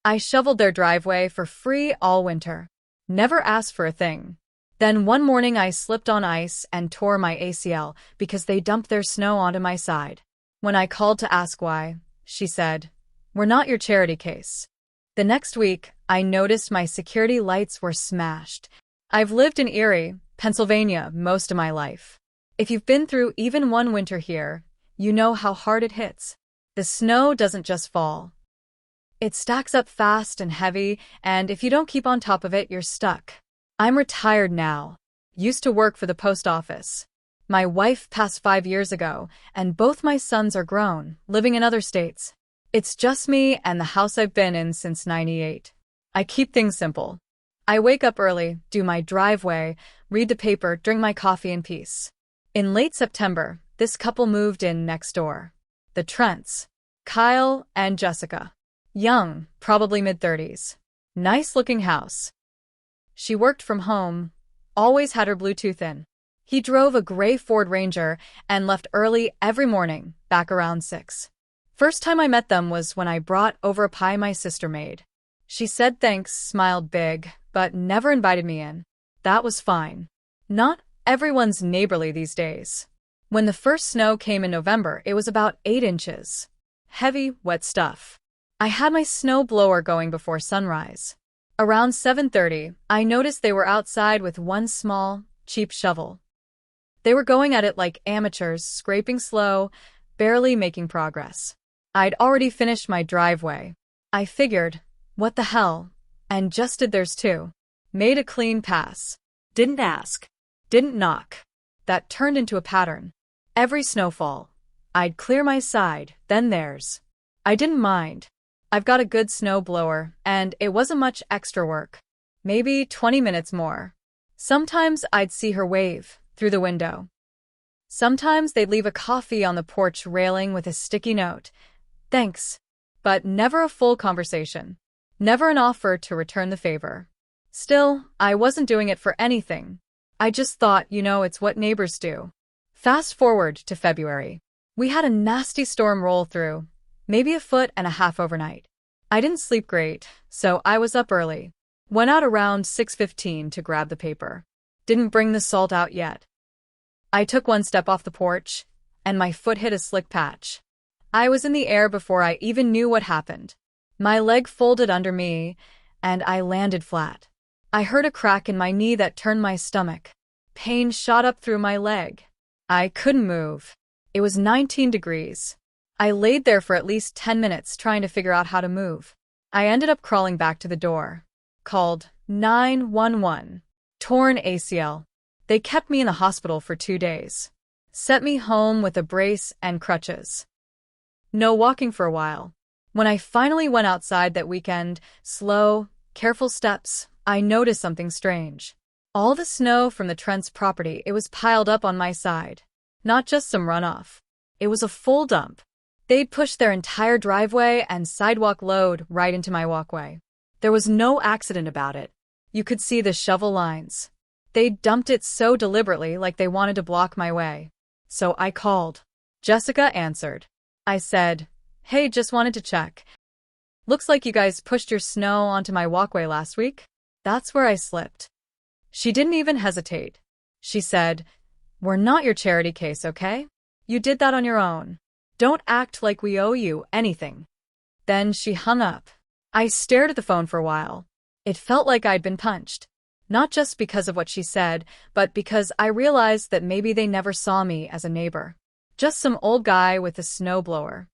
I shoveled their driveway for free all winter. Never asked for a thing. Then one morning I slipped on ice and tore my ACL because they dumped their snow onto my side. When I called to ask why, she said, "We're not your charity case." The next week, I noticed my security lights were smashed. I've lived in Erie, Pennsylvania, most of my life. If you've been through even one winter here, you know how hard it hits. The snow doesn't just fall. It stacks up fast and heavy, and if you don't keep on top of it, you're stuck. I'm retired now. Used to work for the post office. My wife passed 5 years ago, and both my sons are grown, living in other states. It's just me and the house I've been in since '98. I keep things simple. I wake up early, do my driveway, read the paper, drink my coffee in peace. In late September, this couple moved in next door. The Trents, Kyle and Jessica. Young, probably mid-30s. Nice-looking house. She worked from home, always had her Bluetooth in. He drove a gray Ford Ranger and left early every morning, back around 6. First time I met them was when I brought over a pie my sister made. She said thanks, smiled big, but never invited me in. That was fine. Not everyone's neighborly these days. When the first snow came in November, it was about 8 inches. Heavy, wet stuff. I had my snow blower going before sunrise. Around 7:30, I noticed they were outside with one small, cheap shovel. They were going at it like amateurs, scraping slow, barely making progress. I'd already finished my driveway. I figured, what the hell, and just did theirs too. Made a clean pass. Didn't ask. Didn't knock. That turned into a pattern. Every snowfall, I'd clear my side, then theirs. I didn't mind. I've got a good snow blower, and it wasn't much extra work. Maybe 20 minutes more. Sometimes I'd see her wave through the window. Sometimes they'd leave a coffee on the porch railing with a sticky note. Thanks. But never a full conversation. Never an offer to return the favor. Still, I wasn't doing it for anything. I just thought, it's what neighbors do. Fast forward to February. We had a nasty storm roll through, maybe 1.5 feet overnight. I didn't sleep great, so I was up early. Went out around 6:15 to grab the paper. Didn't bring the salt out yet. I took one step off the porch, and my foot hit a slick patch. I was in the air before I even knew what happened. My leg folded under me, and I landed flat. I heard a crack in my knee that turned my stomach. Pain shot up through my leg. I couldn't move. It was 19 degrees. I laid there for at least 10 minutes trying to figure out how to move. I ended up crawling back to the door. Called 911. Torn ACL. They kept me in the hospital for 2 days. Sent me home with a brace and crutches. No walking for a while. When I finally went outside that weekend, slow, careful steps, I noticed something strange. All the snow from the Trent's property, it was piled up on my side. Not just some runoff. It was a full dump. They'd pushed their entire driveway and sidewalk load right into my walkway. There was no accident about it. You could see the shovel lines. They'd dumped it so deliberately, like they wanted to block my way. So I called. Jessica answered. I said, "Hey, just wanted to check. Looks like you guys pushed your snow onto my walkway last week." That's where I slipped. She didn't even hesitate. She said, "We're not your charity case, okay? You did that on your own. Don't act like we owe you anything." Then she hung up. I stared at the phone for a while. It felt like I'd been punched. Not just because of what she said, but because I realized that maybe they never saw me as a neighbor. Just some old guy with a snowblower.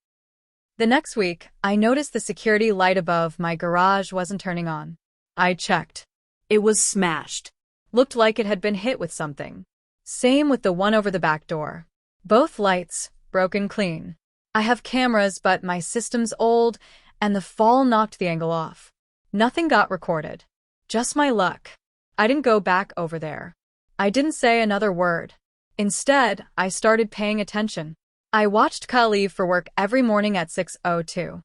The next week, I noticed the security light above my garage wasn't turning on. I checked. It was smashed. Looked like it had been hit with something. Same with the one over the back door. Both lights, broken clean. I have cameras, but my system's old, and the fall knocked the angle off. Nothing got recorded. Just my luck. I didn't go back over there. I didn't say another word. Instead, I started paying attention. I watched Kyle leave for work every morning at 6:02.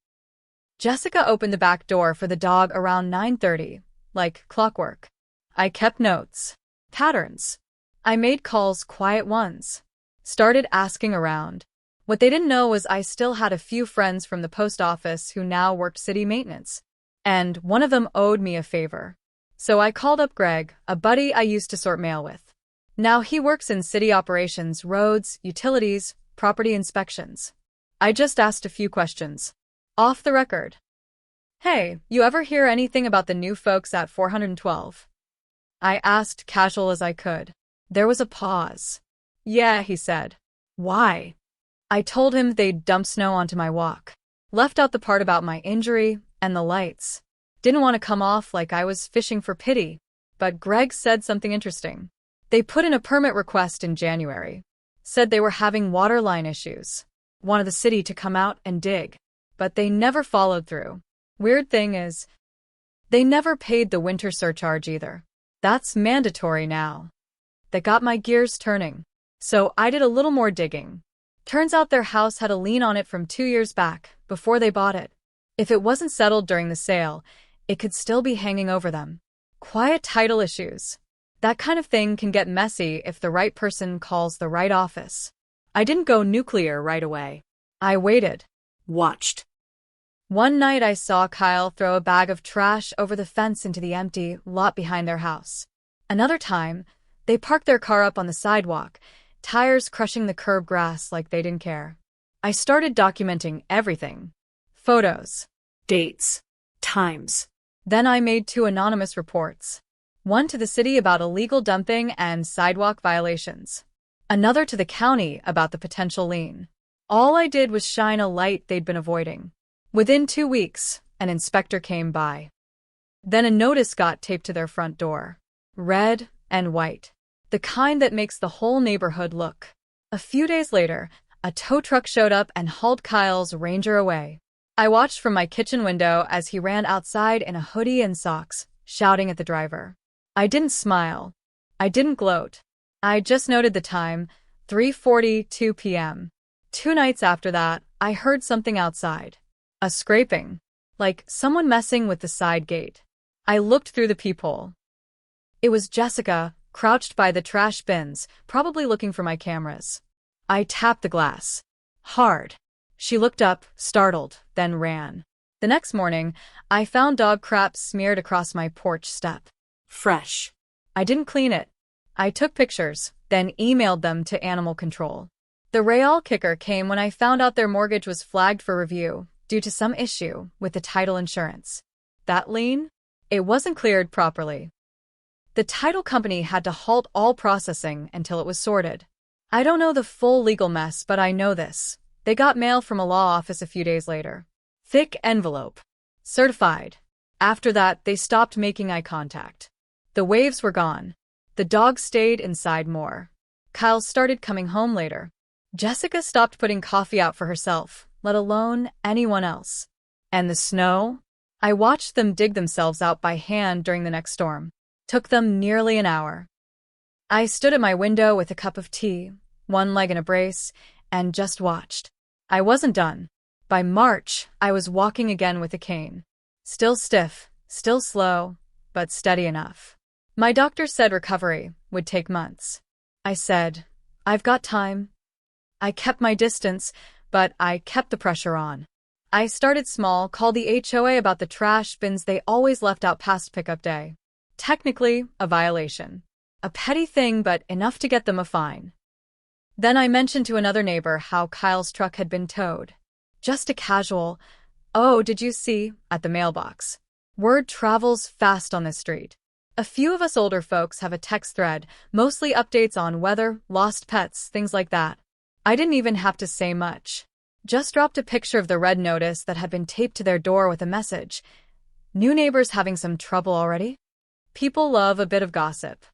Jessica opened the back door for the dog around 9:30, like clockwork. I kept notes. Patterns. I made calls, quiet ones. Started asking around. What they didn't know was I still had a few friends from the post office who now worked city maintenance. and one of them owed me a favor. So I called up Greg, a buddy I used to sort mail with. Now he works in city operations, roads, utilities, property inspections. I just asked a few questions. Off the record. Hey, you ever hear anything about the new folks at 412? I asked casual as I could. There was a pause. Yeah, he said. Why? I told him they'd dumped snow onto my walk. Left out the part about my injury and the lights. Didn't want to come off like I was fishing for pity. But Greg said something interesting. They put in a permit request in January. Said they were having water line issues. Wanted the city to come out and dig. But they never followed through. Weird thing is, they never paid the winter surcharge either. That's mandatory now. That got my gears turning. So I did a little more digging. Turns out their house had a lien on it from 2 years back, before they bought it. If it wasn't settled during the sale, it could still be hanging over them. Quiet title issues. That kind of thing can get messy if the right person calls the right office. I didn't go nuclear right away. I waited. Watched. One night I saw Kyle throw a bag of trash over the fence into the empty lot behind their house. Another time, they parked their car up on the sidewalk, tires crushing the curb grass like they didn't care. I started documenting everything. Photos, dates, times. Then I made 2 anonymous reports. One to the city about illegal dumping and sidewalk violations. Another to the county about the potential lien. All I did was shine a light they'd been avoiding. Within 2 weeks, an inspector came by. Then a notice got taped to their front door. Red and white. The kind that makes the whole neighborhood look. A few days later, a tow truck showed up and hauled Kyle's Ranger away. I watched from my kitchen window as he ran outside in a hoodie and socks, shouting at the driver. I didn't smile. I didn't gloat. I just noted the time, 3:42 p.m. 2 nights after that, I heard something outside. A scraping. Like someone messing with the side gate. I looked through the peephole. It was Jessica, crouched by the trash bins, probably looking for my cameras. I tapped the glass. Hard. She looked up, startled, then ran. The next morning, I found dog crap smeared across my porch step. Fresh. I didn't clean it. I took pictures, then emailed them to animal control. The real kicker came when I found out their mortgage was flagged for review due to some issue with the title insurance. That lien? It wasn't cleared properly. The title company had to halt all processing until it was sorted. I don't know the full legal mess, but I know this. They got mail from a law office a few days later. Thick envelope. Certified. After that, they stopped making eye contact. The waves were gone. The dog stayed inside more. Kyle started coming home later. Jessica stopped putting coffee out for herself, let alone anyone else. And the snow? I watched them dig themselves out by hand during the next storm. Took them nearly an hour. I stood at my window with a cup of tea, one leg in a brace, and just watched. I wasn't done. By March, I was walking again with a cane. Still stiff, still slow, but steady enough. My doctor said recovery would take months. I said, I've got time. I kept my distance, but I kept the pressure on. I started small, called the HOA about the trash bins they always left out past pickup day. Technically, a violation. A petty thing, but enough to get them a fine. Then I mentioned to another neighbor how Kyle's truck had been towed. Just a casual, "Oh, did you see?" at the mailbox. Word travels fast on this street. A few of us older folks have a text thread, mostly updates on weather, lost pets, things like that. I didn't even have to say much. Just dropped a picture of the red notice that had been taped to their door with a message. New neighbors having some trouble already? People love a bit of gossip.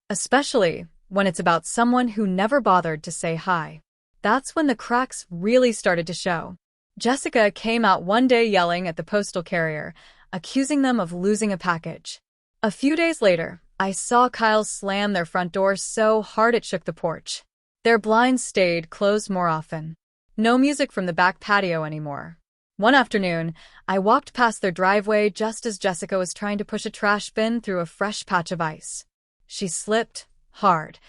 Especially when it's about someone who never bothered to say hi. That's when the cracks really started to show. Jessica came out one day yelling at the postal carrier, accusing them of losing a package. A few days later, I saw Kyle slam their front door so hard it shook the porch. Their blinds stayed closed more often. No music from the back patio anymore. One afternoon, I walked past their driveway just as Jessica was trying to push a trash bin through a fresh patch of ice. She slipped hard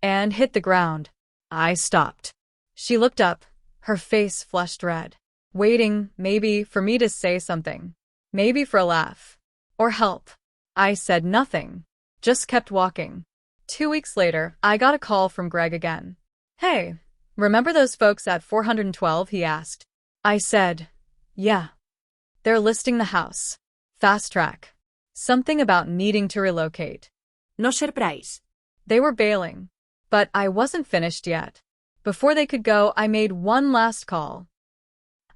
and hit the ground. I stopped. She looked up, her face flushed red, waiting, maybe, for me to say something. Maybe for a laugh. Or help. I said nothing. Just kept walking. 2 weeks later, I got a call from Greg again. Hey, remember those folks at 412? He asked. I said, yeah. They're listing the house. Fast track. Something about needing to relocate. No surprise. They were bailing. But I wasn't finished yet. Before they could go, I made one last call.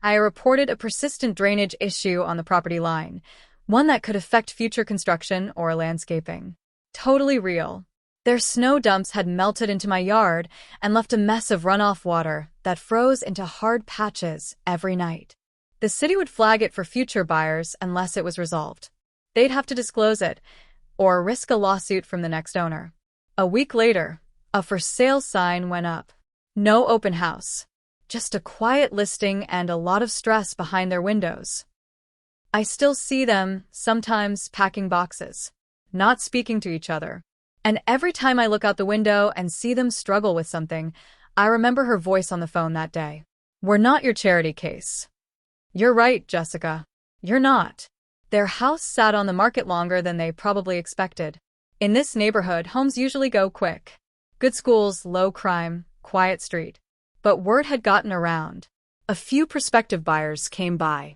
I reported a persistent drainage issue on the property line, one that could affect future construction or landscaping. Totally real. Their snow dumps had melted into my yard and left a mess of runoff water that froze into hard patches every night. The city would flag it for future buyers unless it was resolved. They'd have to disclose it, or risk a lawsuit from the next owner. A week later, a for sale sign went up. No open house. Just a quiet listing and a lot of stress behind their windows. I still see them, sometimes packing boxes, not speaking to each other. And every time I look out the window and see them struggle with something, I remember her voice on the phone that day. We're not your charity case. You're right, Jessica. You're not. Their house sat on the market longer than they probably expected. In this neighborhood, homes usually go quick. Good schools, low crime, quiet street. But word had gotten around. A few prospective buyers came by.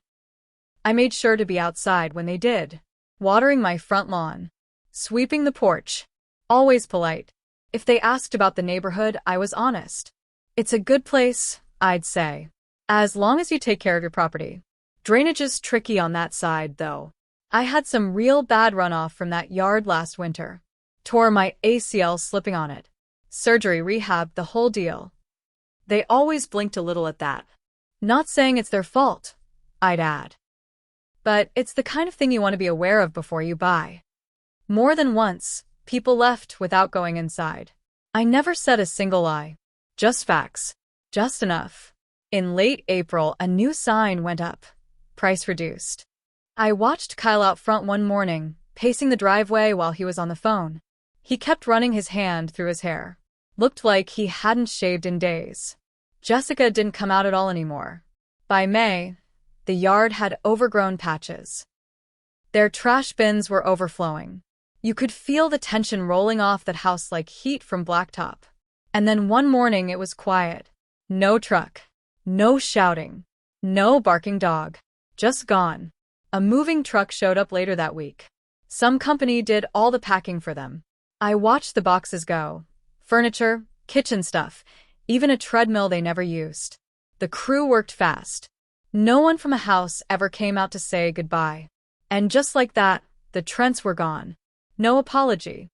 I made sure to be outside when they did, watering my front lawn, sweeping the porch. Always polite. If they asked about the neighborhood, I was honest. It's a good place, I'd say. As long as you take care of your property. Drainage is tricky on that side, though. I had some real bad runoff from that yard last winter. Tore my ACL slipping on it. Surgery, rehab, the whole deal. They always blinked a little at that. Not saying it's their fault, I'd add. But it's the kind of thing you want to be aware of before you buy. More than once, people left without going inside. I never said a single lie. Just facts. Just enough. In late April, a new sign went up. Price reduced. I watched Kyle out front one morning, pacing the driveway while he was on the phone. He kept running his hand through his hair. Looked like he hadn't shaved in days. Jessica didn't come out at all anymore. By May, the yard had overgrown patches. Their trash bins were overflowing. You could feel the tension rolling off that house like heat from blacktop. And then one morning it was quiet. No truck. No shouting. No barking dog. Just gone. A moving truck showed up later that week. Some company did all the packing for them. I watched the boxes go. Furniture, kitchen stuff, even a treadmill they never used. The crew worked fast. No one from a house ever came out to say goodbye. And just like that, the Trents were gone. No apology.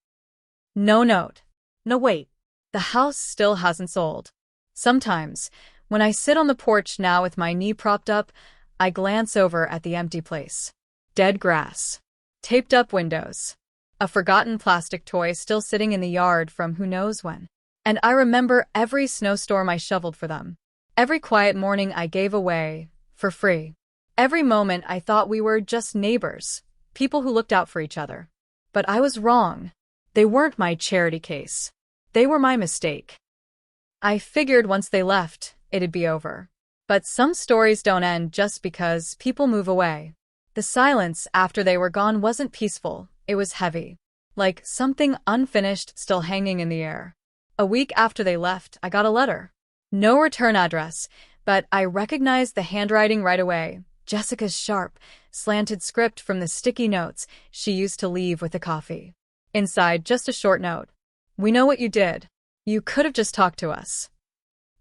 No note. No wait. The house still hasn't sold. Sometimes, when I sit on the porch now with my knee propped up, I glance over at the empty place. Dead grass. Taped up windows. A forgotten plastic toy still sitting in the yard from who knows when. And I remember every snowstorm I shoveled for them. Every quiet morning I gave away, for free. Every moment I thought we were just neighbors, people who looked out for each other. But I was wrong. They weren't my charity case. They were my mistake. I figured once they left, it'd be over. But some stories don't end just because people move away. The silence after they were gone wasn't peaceful, it was heavy. Like something unfinished still hanging in the air. A week after they left, I got a letter. No return address, but I recognized the handwriting right away. Jessica's sharp, slanted script from the sticky notes she used to leave with the coffee. Inside, just a short note. We know what you did. You could have just talked to us.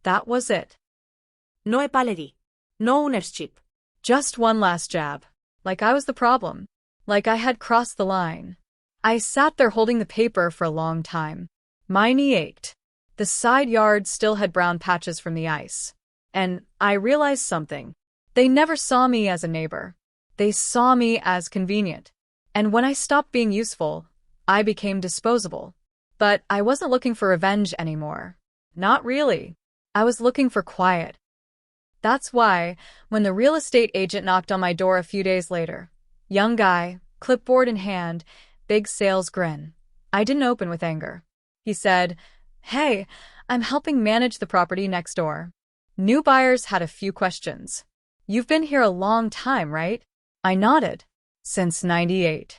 That was it. No epalerí. No ownership. Just one last jab. Like I was the problem. Like I had crossed the line. I sat there holding the paper for a long time. My knee ached. The side yard still had brown patches from the ice. And I realized something. They never saw me as a neighbor. They saw me as convenient. And when I stopped being useful, I became disposable. But I wasn't looking for revenge anymore. Not really. I was looking for quiet. That's why, when the real estate agent knocked on my door a few days later, young guy, clipboard in hand, big sales grin, I didn't open with anger. He said, "Hey, I'm helping manage the property next door." New buyers had a few questions. "You've been here a long time, right?" I nodded. Since 98.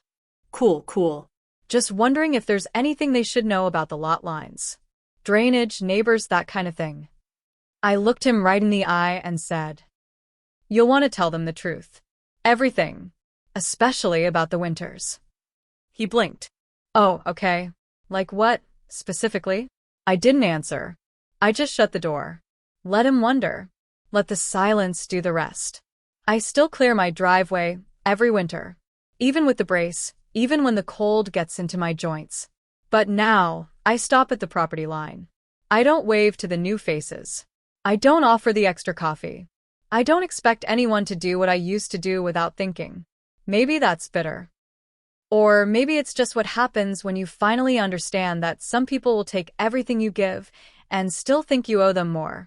Cool. Just wondering if there's anything they should know about the lot lines. Drainage, neighbors, that kind of thing. I looked him right in the eye and said, "You'll want to tell them the truth. Everything. Especially about the winters." He blinked. "Oh, okay. Like what, specifically?" I didn't answer. I just shut the door. Let him wonder. Let the silence do the rest. I still clear my driveway every winter. Even with the brace, even when the cold gets into my joints. But now, I stop at the property line. I don't wave to the new faces. I don't offer the extra coffee. I don't expect anyone to do what I used to do without thinking. Maybe that's bitter. Or maybe it's just what happens when you finally understand that some people will take everything you give and still think you owe them more.